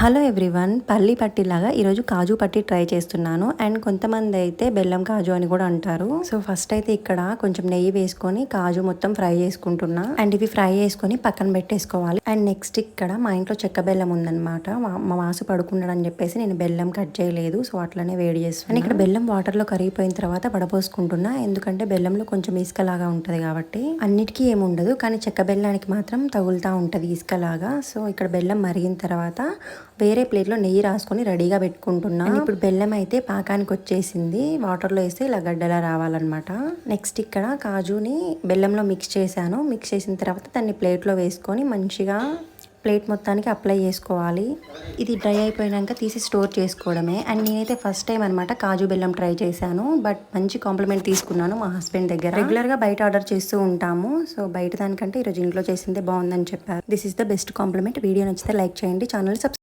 Hello everyone, పల్లి పట్టిలాగా ఈరోజు కాజు పట్టి ట్రై చేస్తున్నాను. అండ్ కొంతమంది అయితే బెల్లం కాజు అని కూడా అంటారు. సో ఫస్ట్ అయితే ఇక్కడ కొంచెం నెయ్యి వేసుకొని కాజు మొత్తం ఫ్రై చేసుకుంటున్నా. అండ్ ఇవి ఫ్రై చేసుకొని పక్కన పెట్టేసుకోవాలి. అండ్ నెక్స్ట్ ఇక్కడ మా ఇంట్లో చెక్క బెల్లం ఉందన్నమాట. మా వాసు పడుకున్నాడని చెప్పేసి నేను బెల్లం కట్ చేయలేదు. సో అట్లనే వేడి చేస్తాను. అండ్ ఇక్కడ బెల్లం వాటర్ లో కరిగిపోయిన తర్వాత వడపోసుకుంటున్నా. ఎందుకంటే బెల్లంలో కొంచెం ఇసుకలాగా ఉంటది కాబట్టి. అన్నిటికీ ఏముండదు, కానీ చెక్క బెల్లానికి మాత్రం తగులుతా ఉంటది ఇసుకలాగా. సో ఇక్కడ బెల్లం మరిగిన తర్వాత వేరే ప్లేట్లో నెయ్యి రాసుకొని రెడీగా పెట్టుకుంటున్నా. ఇప్పుడు బెల్లం అయితే పాకానికి వచ్చేసింది. వాటర్లో వేస్తే ఇలా గడ్డలా రావాలన్నమాట. నెక్స్ట్ ఇక్కడ కాజుని బెల్లంలో మిక్స్ చేశాను. మిక్స్ చేసిన తర్వాత దాన్ని ప్లేట్లో వేసుకొని మంచిగా ప్లేట్ మొత్తానికి అప్లై చేసుకోవాలి. ఇది డ్రై అయిపోయాక తీసి స్టోర్ చేసుకోవడమే. అండ్ నేనైతే ఫస్ట్ టైం అనమాట కాజు బెల్లం ట్రై చేశాను. బట్ మంచి కాంప్లిమెంట్ తీసుకున్నాను మా హస్బెండ్ దగ్గర. రెగ్యులర్గా బయట ఆర్డర్ చేస్తూ ఉంటాము. సో బయట దానికంటే ఈరోజు ఇంట్లో చేసిందే బాగుందని చెప్పారు. This is the best compliment. Video నచ్చితే లైక్ చేయండి, ఛానల్ సబ్స్క్రైబ్